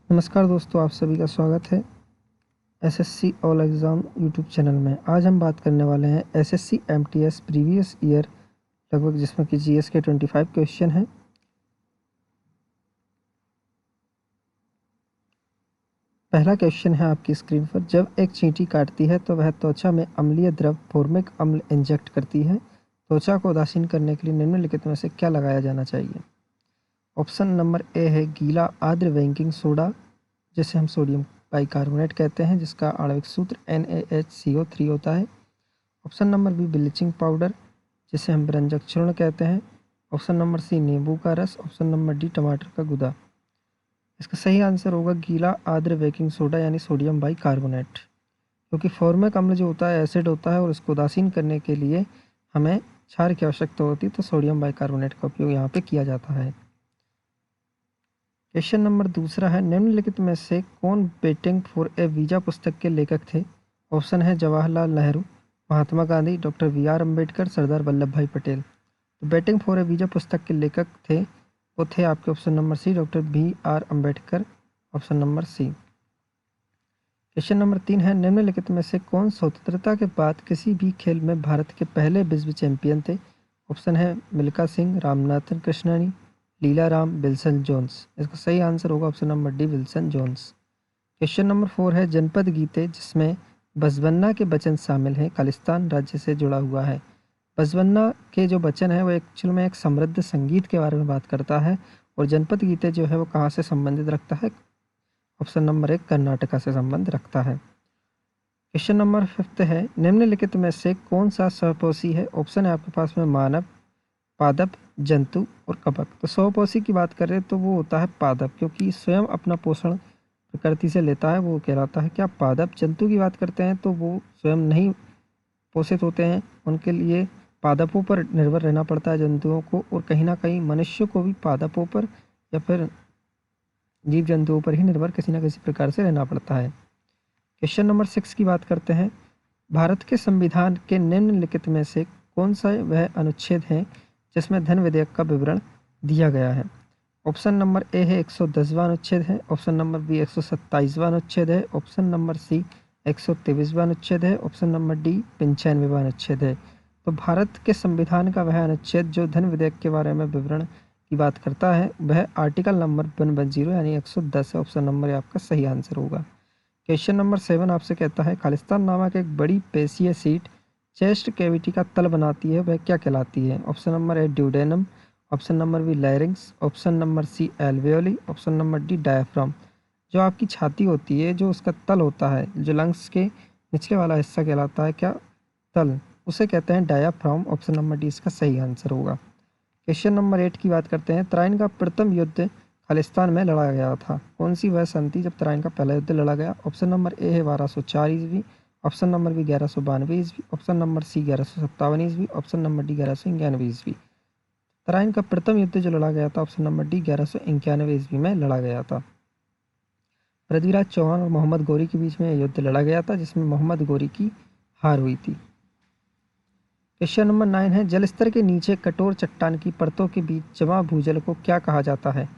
नमस्कार दोस्तों, आप सभी का स्वागत है SSC all exam YouTube channel में। आज हम बात करने वाले हैं एसएससी एमटीएस प्रीवियस ईयर लगभग, जिसमें कि जीएस के 25 क्वेश्चन हैं। पहला क्वेश्चन है आपकी स्क्रीन पर। जब एक चींटी काटती है तो वह त्वचा में अम्लीय द्रव फॉर्मिक अम्ल इंजेक्ट करती है। त्वचा को उदासीन करने के लिए निम्नलिखित में से क्या लगाया जाना चाहिए? ऑप्शन नंबर ए है गीला आर्द्र बेकिंग सोडा, जिसे हम सोडियम बाइकार्बोनेट कहते हैं, जिसका आणविक सूत्र NaHCO3 होता है। Option number B bleaching powder, जिसे हम व्यंजक चूर्ण कहते हैं। ऑप्शन नंबर सी नींबू का रस। ऑप्शन नंबर डी टमाटर का गुदा। इसका सही आंसर होगा गीला आर्द्र बेकिंग सोडा यानी सोडियम बाइकार्बोनेट, क्योंकि फॉर्मिक अम्ल जो होता है एसिड होता है और इसको उदासीन करने के लिए हमें क्षार की आवश्यकता होती है, तो सोडियम बाइकार्बोनेट का उपयोग यहाँ पे किया जाता है। क्वेश्चन नंबर दूसरा है, निम्नलिखित में से कौन वेटिंग फॉर ए वीजा पुस्तक के लेखक थे? ऑप्शन है जवाहरलाल नेहरू, महात्मा गांधी, डॉक्टर BR अम्बेडकर, सरदार वल्लभ भाई पटेल। तो वेटिंग फॉर ए वीजा पुस्तक के लेखक थे वो थे आपके option number C doctor BR Ambedkar, option number C. Question number 3 है, निम्नलिखित में से कौन स्वतंत्रता के बाद किसी भी खेल में भारत के पहले विश्व चैंपियन थे? ऑप्शन है मिल्खा सिंह, रामनाथन कृष्णनी, लीला राम, विल्सन जोन्स। इसका सही आंसर होगा option number D Wilson Jones. Question number 4 है, जनपद गीते जिसमें बसवन्ना के वचन शामिल हैं खालिस्तान राज्य से जुड़ा हुआ है। बसवन्ना के जो वचन है वो एक्चुअल में एक समृद्ध संगीत के बारे में बात करता है, और जनपद गीते जो है वो कहाँ से संबंधित रखता है? ऑप्शन नंबर 1 कर्नाटका से संबंध रखता है। क्वेश्चन नंबर 5 है, निम्नलिखित में से कौन सा सहपोषी है? ऑप्शन है आपके पास में मानव, पादप, जंतु और कवक। तो सहपोषी की बात करें तो वो होता है पादप, क्योंकि स्वयं अपना पोषण प्रकृति से लेता है, वो कहलाता है क्या? पादप। जंतु की बात करते हैं तो वो स्वयं नहीं पोषित होते हैं, उनके लिए पादपों पर निर्भर रहना पड़ता है जंतुओं को, और कहीं ना कहीं मनुष्य को भी पादपों पर या फिर जीव जंतुओं पर ही निर्भर किसी न किसी प्रकार से रहना पड़ता है। क्वेश्चन नंबर 6 की बात करते हैं, भारत के संविधान के निम्नलिखित में से कौन सा वह अनुच्छेद है जिसमें धन विधेयक का विवरण दिया गया है? ऑप्शन नंबर ए है 110वां अनुच्छेद है। ऑप्शन नंबर बी 127वां अनुच्छेद है। ऑप्शन नंबर सी 123वां अनुच्छेद है। ऑप्शन नंबर डी 95वां अनुच्छेद है। तो भारत के संविधान का वह अनुच्छेद जो धन विधेयक के बारे में विवरण की बात करता है वह आर्टिकल नंबर 110 यानी 110 है। ऑप्शन नंबर आपका सही आंसर होगा। क्वेश्चन नंबर 7 आपसे कहता है, खालिस्तान नामक एक बड़ी पेशीय सीट चेस्ट कैविटी का तल बनाती है, वह क्या कहलाती है? Option number A duodenum, option number B larynx, option number C alveoli, option number D diaphragm. जो आपकी छाती होती है, जो उसका तल होता है, जो लंग्स के निचले वाला हिस्सा कहलाता है क्या? तल, उसे कहते हैं डायाफ्राम। ऑप्शन नंबर डी इसका सही आंसर होगा। क्वेश्चन नंबर 8 की बात करते हैं, तराइन का प्रथम युद्ध खालिस्तान में लड़ा गया था। कौन सी वह सन थी जब तराइन का पहला युद्ध लड़ा गया? ऑप्शन नंबर ए है 1204 ईस्वी, ऑप्शन नंबर बी 1192 ईस्वी, ऑप्शन नंबर सी 1157 ईस्वी, ऑप्शन नंबर डी 1191 ईस्वी। तराइन का प्रथम युद्ध जो लड़ा गया था ऑप्शन नंबर डी 1191 ईस्वी में लड़ा गया था। पृथ्वीराज चौहान और मोहम्मद गौरी के बीच में यह युद्ध लड़ा गया था, जिसमें मोहम्मद गौरी की हार हुई थी। क्वेश्चन नंबर 9 है, जल स्तर के नीचे कठोर चट्टान की परतों के बीच जमा भूजल को क्या कहा जाता है?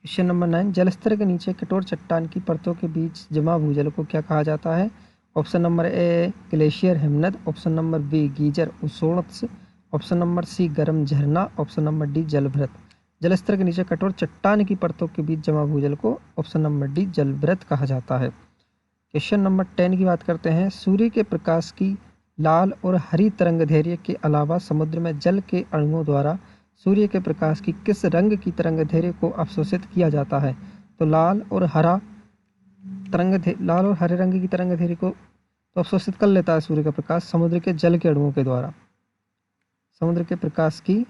क्वेश्चन नंबर 9, जल स्तर के नीचे कठोर चट्टान की परतों के बीच जमा भूजल को क्या कहा जाता है? ऑप्शन नंबर ए ग्लेशियर हिमनद, ऑप्शन नंबर बी गीजर उशोणत्स, ऑप्शन नंबर सी गर्म झरना, ऑप्शन नंबर डी जलभृत। जल स्तर के नीचे कठोर चट्टान की परतों के बीच जमा भूजल को ऑप्शन नंबर डी जलभृत कहा जाता है। क्वेश्चन नंबर 10 की बात करते हैं, सूर्य के प्रकाश की लाल और हरी तरंगदैर्घ्य के अलावा समुद्र में जल के अणुओं द्वारा सूर्य के प्रकाश की किस रंग की तरंगदैर्घ्य को अवशोषित किया जाता है? तो लाल और हरे रंग की तरंगदैर्घ्य को तो अवशोषित कर लेता है सूर्य का प्रकाश समुद्र के जल के अणुओं के द्वारा, सूर्य के प्रकाश की,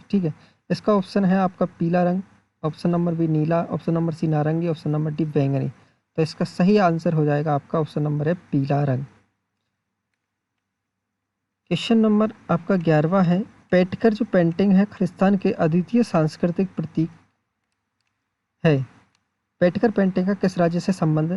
ठीक है। इसका ऑप्शन है आपका पीला रंग, ऑप्शन नंबर बी नीला, ऑप्शन नंबर सी नारंगी, ऑप्शन नंबर डी बैंगनी। तो इसका सही आंसर हो जाएगा आपका ऑप्शन नंबर है पीला रंग। क्वेश्चन नंबर आपका 11वां है, पेटकर जो पेंटिंग है खालिस्तान के अद्वितीय सांस्कृतिक प्रतीक है। पेटकर पेंटिंग का किस राज्य से संबंध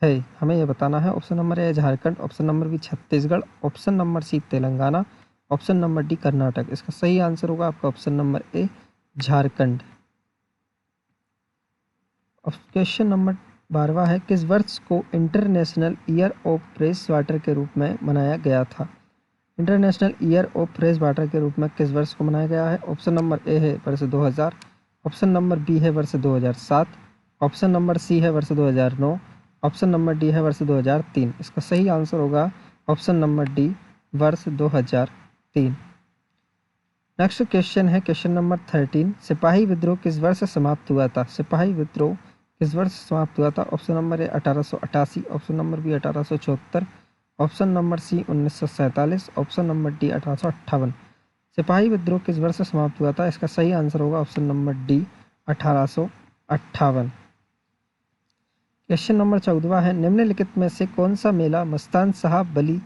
है, हमें यह बताना है। Option number A Jharkhand, option number B Chhattisgarh, option number C Telangana, option number D Karnataka. इसका सही आंसर होगा आपका option number A Jharkhand. Question number 12 है, किस वर्ष को international year of fresh water के रूप में मनाया गया था? International year of fresh water के रूप में किस वर्ष को मनाया गया है? ऑप्शन नंबर ए है वर्ष 2000, ऑप्शन नंबर बी है वर्ष 2007, ऑप्शन नंबर सी है वर्ष 2009, ऑप्शन नंबर डी है वर्ष 2003। इसका सही आंसर होगा ऑप्शन नंबर डी, वर्ष 2003। नेक्स्ट क्वेश्चन है क्वेश्चन नंबर 13, सिपाही विद्रोह किस वर्ष समाप्त हुआ था? सिपाही विद्रोह किस वर्ष समाप्त हुआ था? Option number A 1888, option number B 1874, option number C 1947, option number D 1858। सिपाही विद्रोह किस वर्ष समाप्त हुआ था? इसका सही आंसर होगा option number D, 1858। Question number 14 है, निम्नलिखित में से कौन सा मेला मस्तान शाह बली,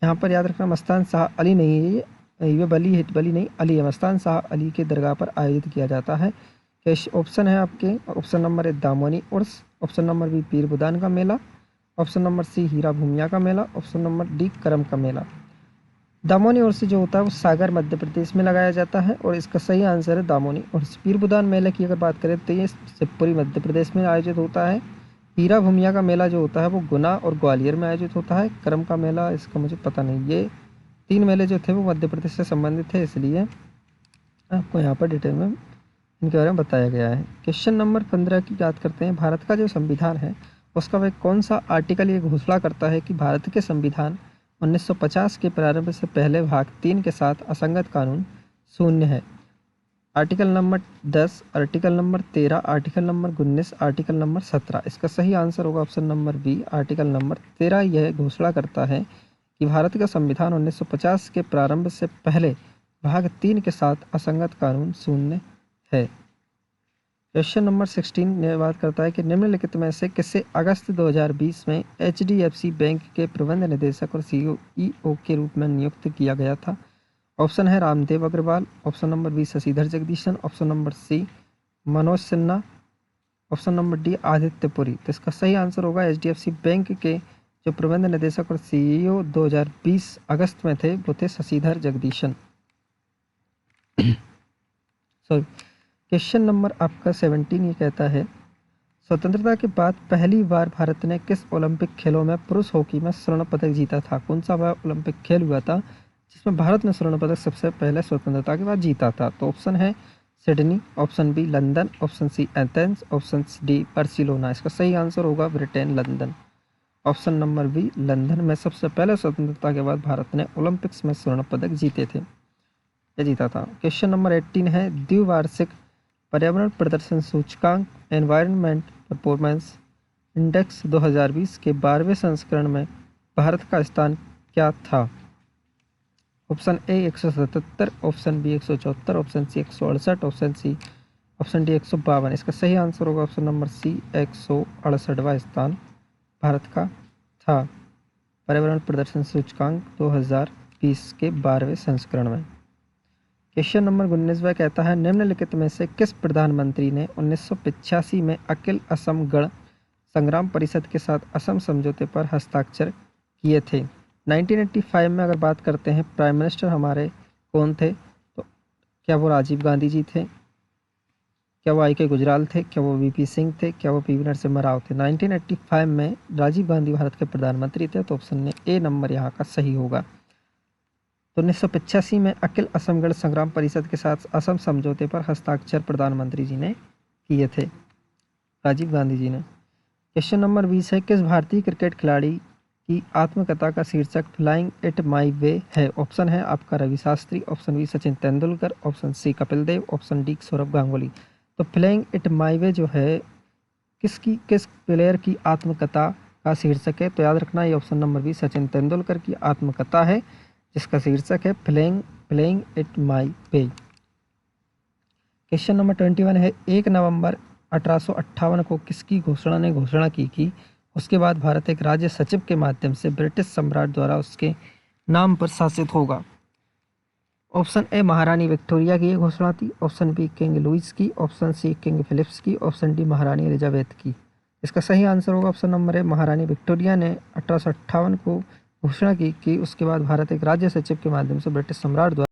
यहाँ पर याद रखना मस्तान शाह अली नहीं है, ये बली है, बली नहीं अली है, मस्तान शाह अली के दरगाह पर आयोजित किया जाता है। ऑप्शन है आपके, ऑप्शन नंबर ए दामोनी उर्स, option number B Pir Budan का मेला, ऑप्शन नंबर सी हीरा भूमिया का मेला, ऑप्शन नंबर डी करम का मेला। दामोनी उर्स जो होता है वो सागर मध्य प्रदेश में लगाया जाता है और इसका सही आंसर है दामोनी उर्स। पीर बुदान मेले की अगर बात करें तो ये शिवपुरी मध्य प्रदेश में आयोजित होता है। हीरा भूमिया का मेला जो होता है वो गुना और ग्वालियर में आयोजित होता है। करम का मेला इसका मुझे पता नहीं। ये 3 मेले जो थे वो मध्य प्रदेश से संबंधित थे, इसलिए आपको यहाँ पर डिटेल में इनके बारे में बताया गया है। क्वेश्चन नंबर 15 की बात करते हैं, भारत का जो संविधान है उसका वह कौन सा आर्टिकल ये घोषणा करता है कि भारत के संविधान 1950 के प्रारंभ से पहले भाग 3 के साथ असंगत कानून शून्य है? Article number 10, article number 13, article number 19, article number 17। इसका सही आंसर होगा option number B, article number 13। यह घोषणा करता है कि भारत का संविधान 1950 के प्रारंभ से पहले भाग 3 के साथ असंगत कानून शून्य है। क्वेश्चन नंबर 16 ने बात करता है कि निम्नलिखित में से किसे अगस्त 2020 में HDFC बैंक के प्रबंध निदेशक और CEO के रूप में नियुक्त किया गया था? ऑप्शन है Ramdev Agarwal, option number B Shashidhar Jagdishan, option number C Manoj Sinha, option number D Aditya Puri. तो इसका सही आंसर होगा HDFC बैंक के जो प्रबंध निदेशक और CEO 2020 अगस्त में थे वो थे Shashidhar Jagdishan. Sorry, question number आपका 17 ये कहता है, स्वतंत्रता के बाद पहली बार भारत ने किस ओलंपिक खेलों में पुरुष हॉकी में स्वर्ण पदक जीता था? कौन सा वह ओलंपिक खेल हुआ था जिसमें भारत ने स्वर्ण पदक सबसे पहले स्वतंत्रता के बाद जीता था? तो ऑप्शन है Sydney, option B London, option C Athens, option D Barcelona. इसका सही आंसर होगा Britain, London. Option number B London में सबसे पहले स्वतंत्रता के बाद भारत ने ओलंपिक्स में स्वर्ण पदक जीते थे, ये जीता था। क्वेश्चन नंबर 18 है, द्विवार्षिक पर्यावरण प्रदर्शन सूचकांक एनवायरनमेंट परफॉर्मेंस इंडेक्स 2020 के 12वें संस्करण में भारत का स्थान क्या था? Option A 177, option B 174, option C 168, option D 152। इसका सही आंसर होगा ऑप्शन नंबर सी, 168वां स्थान भारत का था पर्यावरण प्रदर्शन सूचकांक 2020 के 12वें संस्करण में। क्वेश्चन नंबर 19 कहता है, निम्नलिखित में से किस प्रधानमंत्री ने 1985 में अखिल असम गण संग्राम परिषद के साथ असम समझौते पर हस्ताक्षर किए थे? 1985 में अगर बात करते हैं प्राइम मिनिस्टर हमारे कौन थे, तो क्या वो राजीव गांधी जी थे, क्या वो IK गुजराल थे, क्या वो VP सिंह थे, क्या वो PV नरसिम्हा राव थे? 1985 में राजीव गांधी भारत के प्रधानमंत्री थे, तो ऑप्शन में ए नंबर यहाँ का सही होगा। तो 1985 में अखिल असम गण संग्राम परिषद के साथ असम समझौते पर हस्ताक्षर प्रधानमंत्री जी ने किए थे, राजीव गांधी जी ने। क्वेश्चन नंबर 20 है, किस भारतीय क्रिकेट खिलाड़ी की आत्मकथा का शीर्षक फ्लाइंग इट माई वे है? ऑप्शन है आपका Ravi Shastri, option B Sachin Tendulkar, option C Kapil Dev, option D Saurav Ganguly. तो फ्लाइंग इट माई वे जो है किस प्लेयर की आत्मकथा का शीर्षक है? तो याद रखना ये option number B Sachin Tendulkar की आत्मकथा है जिसका शीर्षक है playing it my way. Question number 21 है, 1 नवंबर 1858 को किसकी घोषणा की उसके बाद भारत एक राज्य सचिव के माध्यम से ब्रिटिश सम्राट द्वारा उसके नाम पर शासित होगा? ऑप्शन ए महारानी विक्टोरिया की ये घोषणा थी, ऑप्शन बी किंग लुइस की, ऑप्शन सी किंग फिलिप्स की, ऑप्शन डी महारानी एलिजाबेथ की। इसका सही आंसर होगा ऑप्शन नंबर ए महारानी विक्टोरिया ने 1858 को घोषणा की कि उसके बाद भारत एक राज्य सचिव के माध्यम से ब्रिटिश सम्राट द्वारा